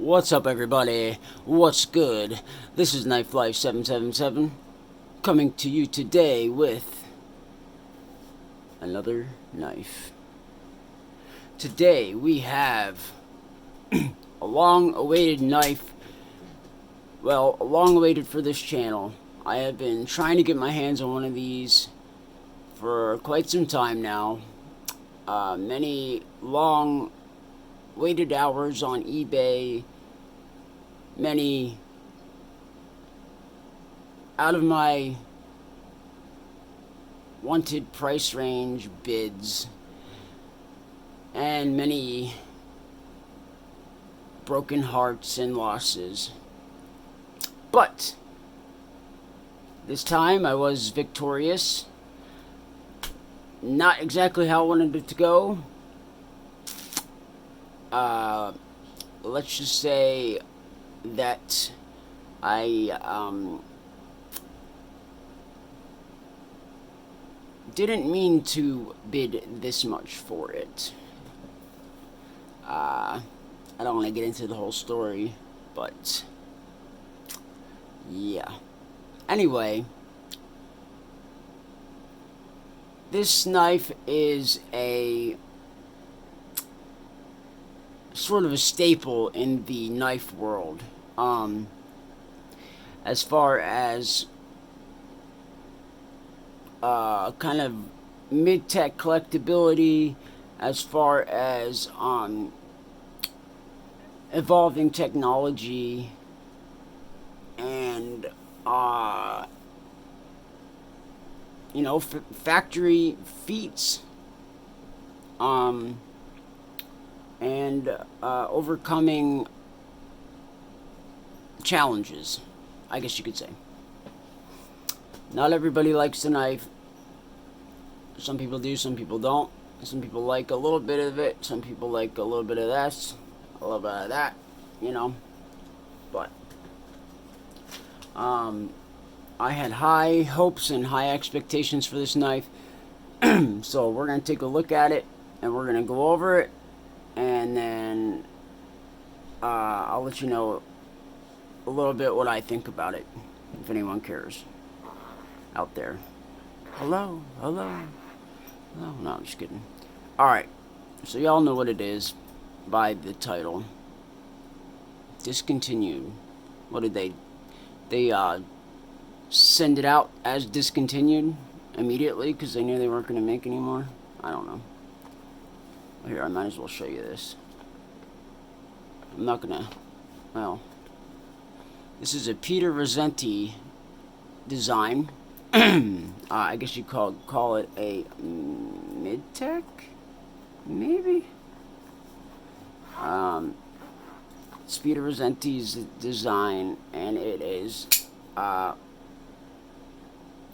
What's up, everybody? What's good? This is Knife Life 777 coming to you today with another knife. Today we have a long-awaited knife. Well, long-awaited for this channel. I have been trying to get my hands on one of these for quite some time now. Many long waited hours on eBay, many out of my wanted price range bids, and many broken hearts and losses. But this time I was victorious. Not exactly how I wanted it to go. Let's just say that I didn't mean to bid this much for it. I don't want to get into the whole story, but yeah. Anyway, this knife is a sort of a staple in the knife world. As far as kind of mid-tech collectability, as far as evolving technology, and factory feats, and overcoming challenges, I guess you could say. Not everybody likes the knife. Some people do, some people don't. Some people like a little bit of it, some people like a little bit of this, a little bit of that, But I had high hopes and high expectations for this knife. So we're going to take a look at it, and we're going to go over it, and then I'll let you know a little bit what I think about it, if anyone cares out there. Hello? No, I'm just kidding. Alright, so y'all know what it is by the title. Discontinued. What did they send it out as discontinued immediately because they knew they weren't going to make any more? I don't know. Here, I might as well show you this. I'm not going to, well, this is a Peter Rassenti design. I guess you call it a mid-tech, maybe? It's Peter Rassenti's design, and it is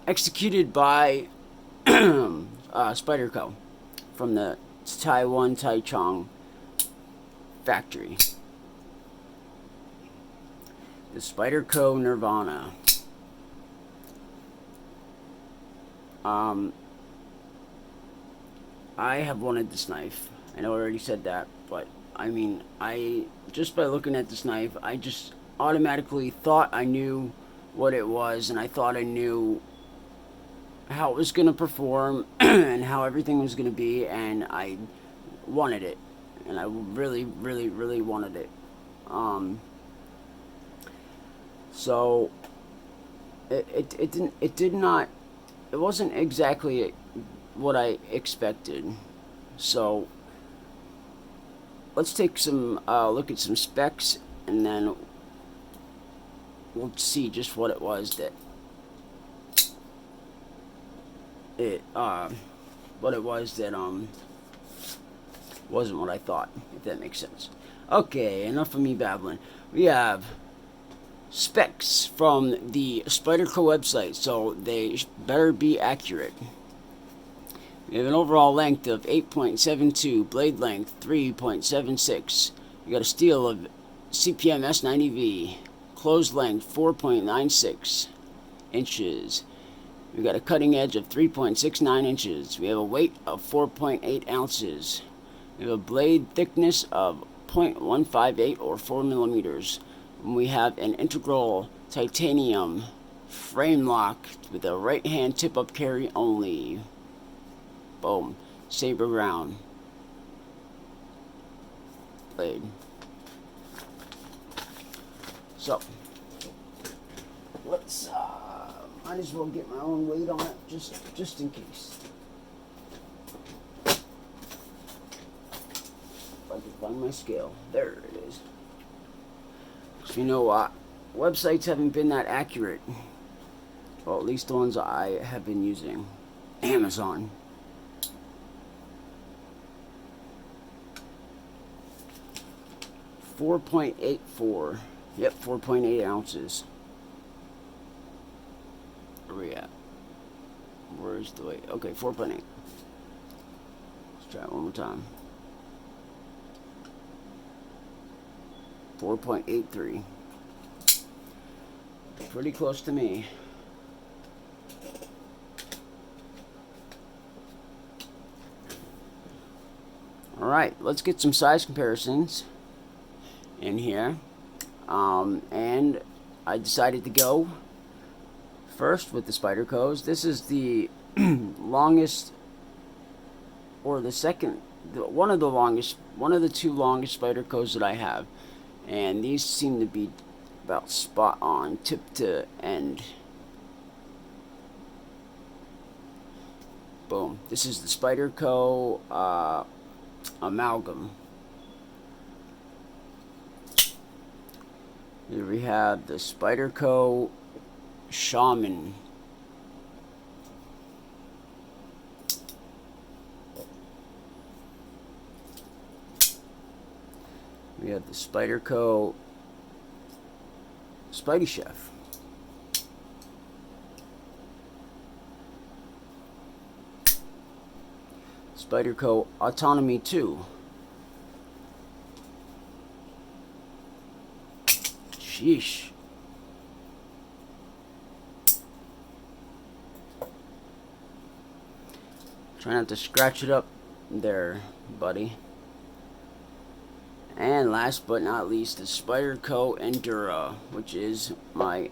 executed by Spyderco from the Taiwan Taichung factory. The Spyderco Nirvana. I have wanted this knife. I know I already said that, but I mean, just by looking at this knife, I just automatically thought I knew what it was, and I thought I knew how it was going to perform and how everything was going to be, and I wanted it, and I really, really, really wanted it. So it wasn't exactly what I expected. So let's take some look at some specs, and then we'll see just what it was that wasn't what I thought, if that makes sense. Okay, enough of me babbling. We have specs from the Spyderco website, so they better be accurate. We have an overall length of 8.72, blade length 3.76. We got a steel of CPM S90V, closed length 4.96 inches. We got a cutting edge of 3.69 inches. We have a weight of 4.8 ounces. We have a blade thickness of 1.158 or 4 millimeters. We have an integral titanium frame lock with a right hand tip up carry only. Boom. Saber ground blade. So let's might as well get my own weight on it just in case. If I can find my scale. There it is. So you know what? Websites haven't been that accurate. Well, at least the ones I have been using. Amazon. .84. Yep, 4.8 ounces. Where are we at? Where's the weight? Okay, 4.8. Let's try it one more time. 4.83. Pretty close to me. Alright, let's get some size comparisons in here. And I decided to go first with the Spydercos. This is the longest, or the second, one of the two longest Spydercos that I have. And these seem to be about spot on, tip to end. Boom. This is the Spyderco amalgam. Here we have the Spyderco Shaman. We have the Spyderco Spidey Chef. Spyderco Autonomy 2. Sheesh. Try not to scratch it up there, buddy. And last but not least, the Spyderco Endura, which is my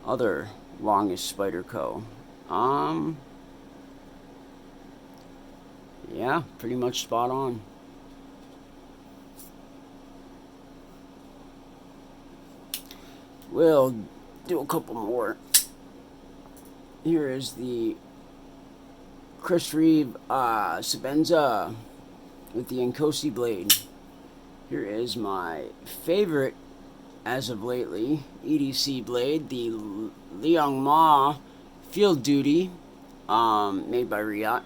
other longest Spyderco. Yeah, pretty much spot on. We'll do a couple more. Here is the Chris Reeve Sabenza with the Nkosi blade. Here is my favorite as of lately EDC blade, the Liang Ma Field Duty, made by Riot.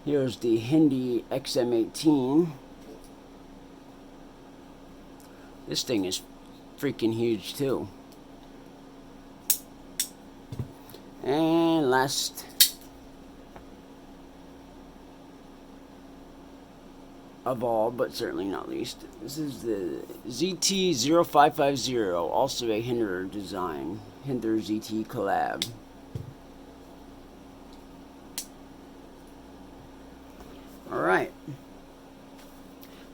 Here's the Hindi XM18. This thing is freaking huge too. And last of all, but certainly not least, this is the ZT0550, also a Hinder design, Hinder ZT collab. Alright,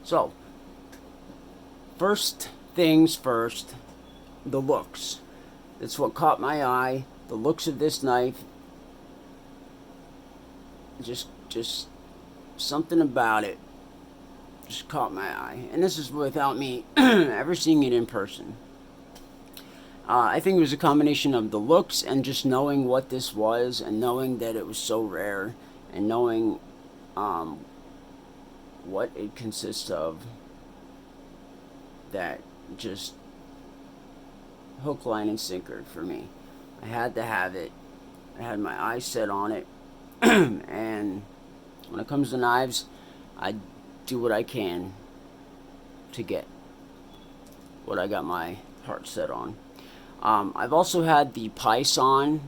so first things first, the looks. That's what caught my eye. The looks of this knife, just something about it just caught my eye. And this is without me ever seeing it in person. I think it was a combination of the looks and just knowing what this was, and knowing that it was so rare, and knowing what it consists of, that just hook, line, and sinker for me. I had to have it. I had my eyes set on it. And when it comes to knives, I do what I can to get what I got my heart set on. I've also had the Python,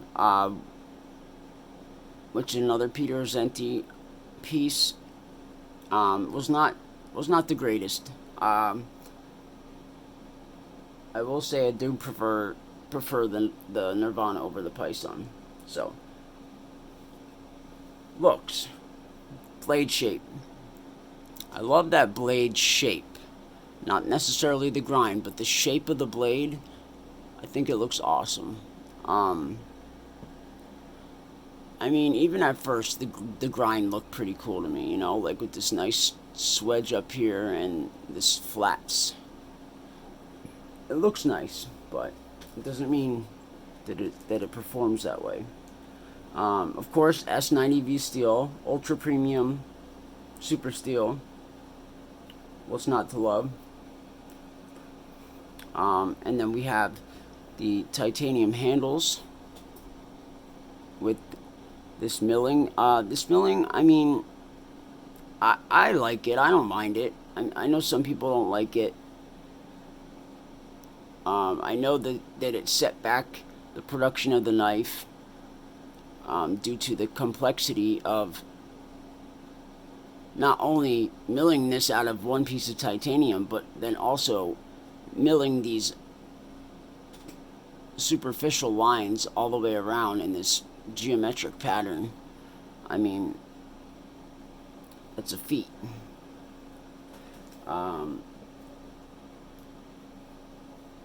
which is another Peter Rassenti piece. Was not the greatest. I will say I do prefer the Nirvana over the Python. So looks. Blade shape. I love that blade shape. Not necessarily the grind, but the shape of the blade. I think it looks awesome. I mean, even at first, the grind looked pretty cool to me, you know, like with this nice swedge up here and this flats. It looks nice, but it doesn't mean that it performs that way. Of course, S90V steel, ultra premium, super steel. What's not to love? And then we have the titanium handles with this milling. This milling, I mean, I like it. I don't mind it. I know some people don't like it. I know that it set back the production of the knife due to the complexity of not only milling this out of one piece of titanium, but then also milling these superficial lines all the way around in this geometric pattern. I mean, that's a feat.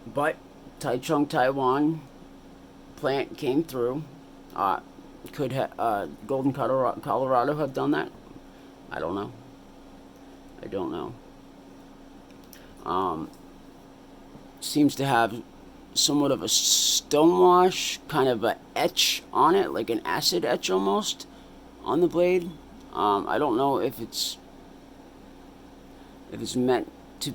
But Taichung, Taiwan plant came through. Could Golden, Colorado have done that? I don't know. I don't know. Seems to have somewhat of a stonewash, kind of a etch on it, like an acid etch almost on the blade. I don't know if it's meant to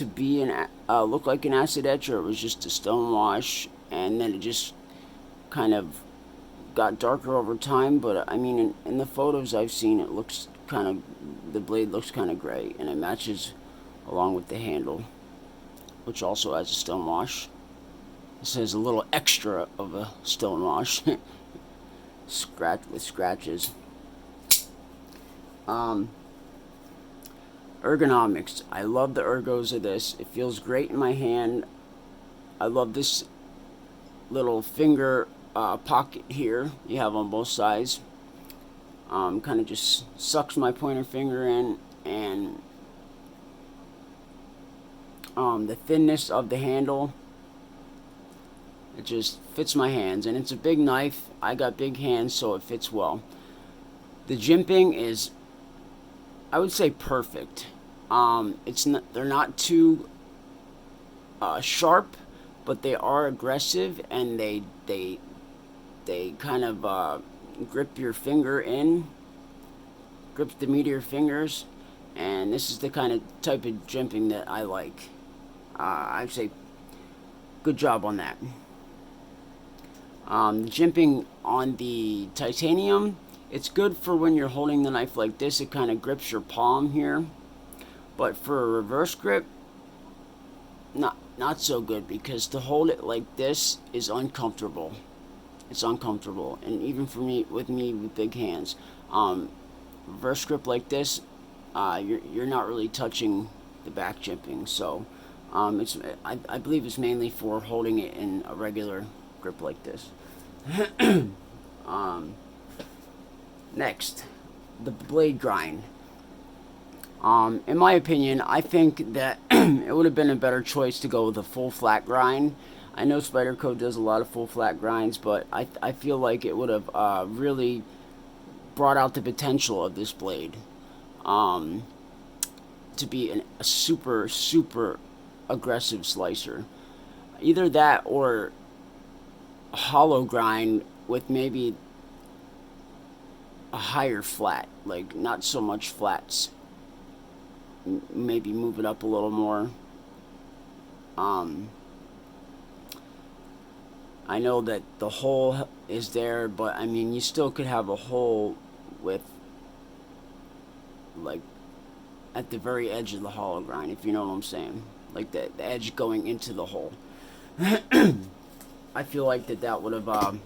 be an look like an acid etch, or it was just a stonewash, and then it just kind of got darker over time. But I mean, in the photos I've seen, it looks kind of, the blade looks kind of gray, and it matches along with the handle, which also has a stonewash. This has a little extra of a stonewash, scratch with scratches. Ergonomics. I love the ergos of this. It feels great in my hand. I love this little finger pocket here you have on both sides. Kind of just sucks my pointer finger in, and the thinness of the handle, it just fits my hands, and it's a big knife. I got big hands, so it fits well. The jimping is, I would say, perfect. It's not, they're not too sharp, but they are aggressive, and they kind of grip your finger in, grip the meat of your fingers, and this is the kind of type of jimping that I like. I'd say good job on that. The jimping on the titanium, it's good for when you're holding the knife like this. It kind of grips your palm here, but for a reverse grip, not so good, because to hold it like this is uncomfortable. It's uncomfortable, and even for me with big hands, reverse grip like this, you're not really touching the back jimping. So I believe it's mainly for holding it in a regular grip like this. Next, the blade grind. In my opinion, I think that it would have been a better choice to go with a full flat grind. I know Spyderco does a lot of full flat grinds, but I feel like it would have really brought out the potential of this blade to be a super aggressive slicer. Either that or a hollow grind with maybe a higher flat, like not so much flats. Maybe move it up a little more. I know that the hole is there, but I mean, you still could have a hole with, like, at the very edge of the hollow grind, if you know what I'm saying, like the edge going into the hole. I feel like that would have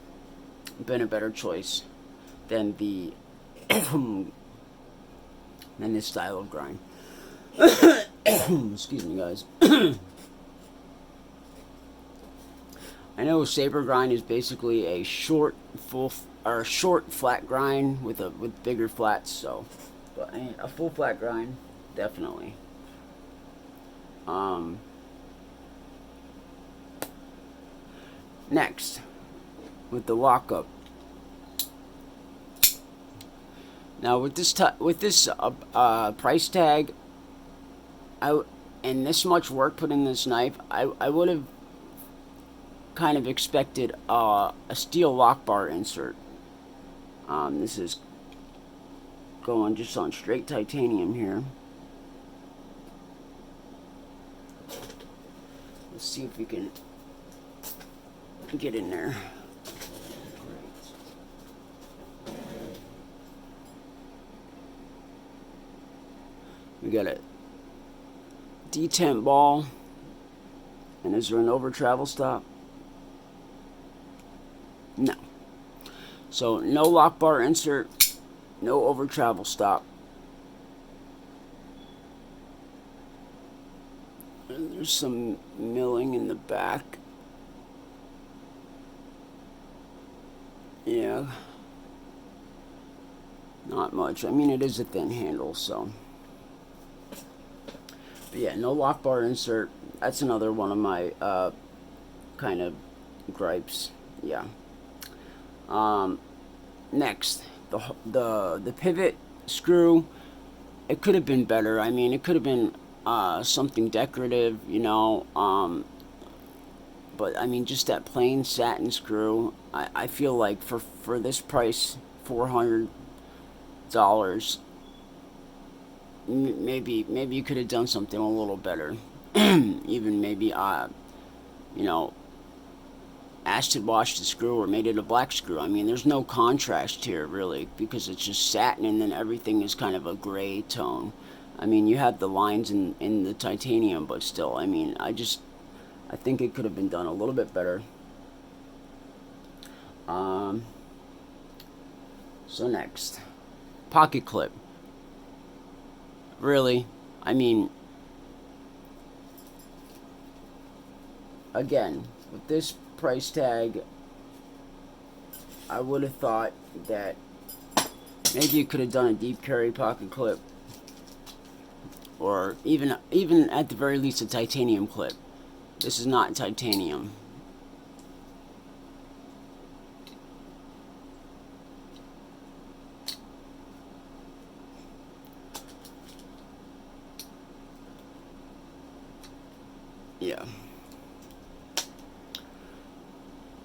been a better choice than the than this style of grind. Excuse me, guys. I know saber grind is basically a short, full or a short flat grind with bigger flats. So, but I mean, a full flat grind, definitely. Next, with the lockup. Now with this price tag, and this much work put in this knife, I would have kind of expected a steel lock bar insert. This is going just on straight titanium here. Let's see if we can get in there. We got a detent ball, and is there an over travel stop? No. So no lock bar insert, no over travel stop. And there's some milling in the back. Yeah. Not much. I mean, it is a thin handle, so. But yeah, no lock bar insert. That's another one of my kind of gripes. Yeah. Next, the pivot screw. It could have been better. I mean, it could have been something decorative, you know. But I mean, just that plain satin screw. I feel like for this price, $400. Maybe you could have done something a little better. Even maybe you know, acid washed the screw or made it a black screw. I mean, there's no contrast here really, because it's just satin and then everything is kind of a gray tone. I mean, you have the lines in the titanium, but still, I mean, I think it could have been done a little bit better. So next, pocket clip. Really, I mean, again, with this price tag, I would have thought that maybe you could have done a deep carry pocket clip, or even at the very least a titanium clip. This is not titanium. Yeah.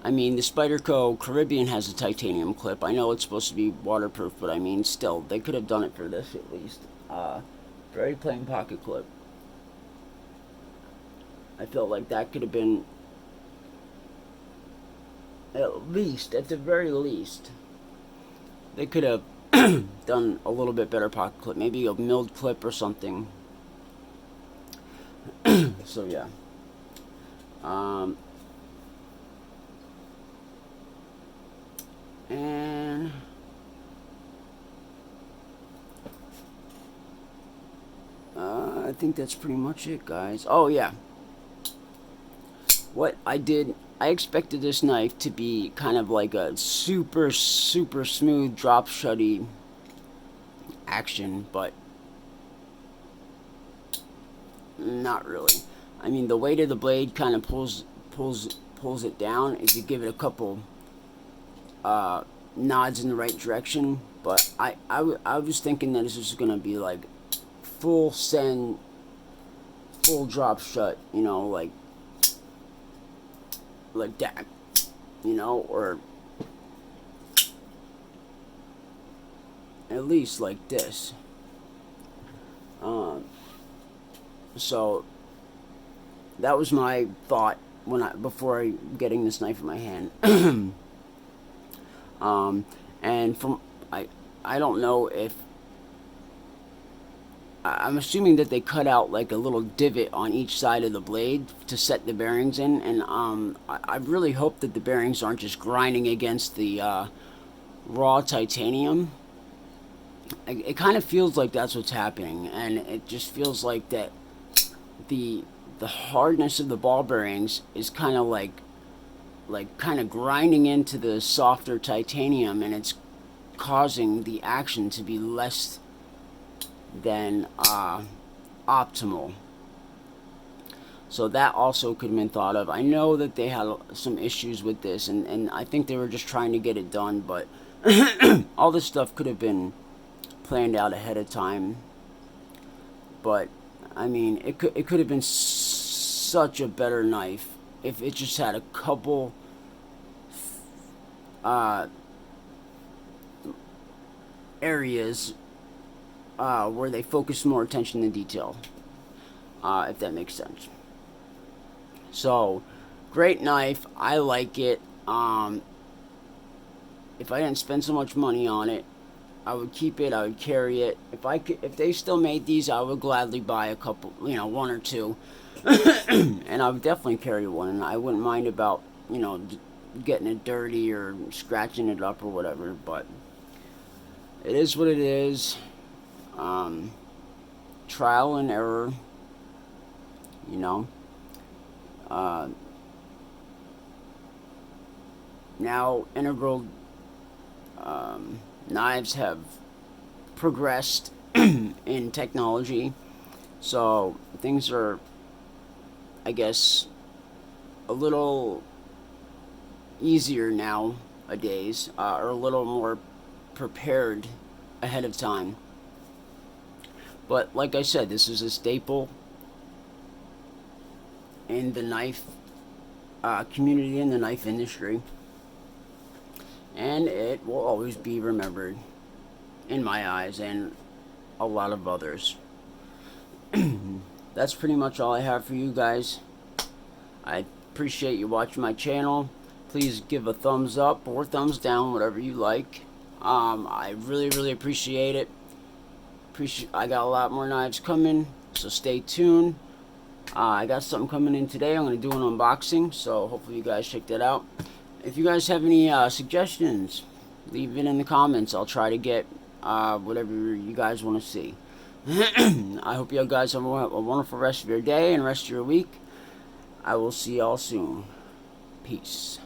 I mean, the Spyderco Caribbean has a titanium clip. I know it's supposed to be waterproof, but I mean, still, they could have done it for this at least. Very plain pocket clip. I felt like that could have been, at the very least, they could have done a little bit better pocket clip. Maybe a milled clip or something. So, yeah. And I think that's pretty much it, guys. Oh, yeah. What I did, I expected this knife to be kind of like a super smooth drop shutty action, but not really. I mean, the weight of the blade kind of pulls it down if you give it a couple nods in the right direction. But I was thinking that this was gonna be like full send, full drop shut, you know, like that, you know, or at least like this. So that was my thought before getting this knife in my hand. And from I don't know if I'm assuming that they cut out like a little divot on each side of the blade to set the bearings in, and I really hope that the bearings aren't just grinding against the raw titanium. It kind of feels like that's what's happening, and it just feels like that the hardness of the ball bearings is kind of like like kind of grinding into the softer titanium, and it's causing the action to be less than optimal. So that also could have been thought of. I know that they had some issues with this, and I think they were just trying to get it done, but all this stuff could have been planned out ahead of time. But I mean, it could have been such a better knife if it just had a couple areas where they focus more attention to detail, if that makes sense. So, great knife. I like it. If I didn't spend so much money on it, I would keep it. I would carry it. If they still made these, I would gladly buy a couple, one or two, and I would definitely carry one. And I wouldn't mind about, getting it dirty or scratching it up or whatever. But it is what it is. Trial and error. Now integral knives have progressed in technology, so things are, I guess, a little easier nowadays, or a little more prepared ahead of time. But like I said, this is a staple in the knife community, in the knife industry, and it will always be remembered in my eyes and a lot of others. That's pretty much all I have for you guys. I appreciate you watching my channel. Please give a thumbs up or thumbs down, whatever you like. I really appreciate it. I got a lot more knives coming, so stay tuned. I got something coming in today. I'm going to do an unboxing, so hopefully you guys check that out. If you guys have any suggestions, leave it in the comments. I'll try to get whatever you guys want to see. I hope you guys have a wonderful rest of your day and rest of your week. I will see y'all soon. Peace.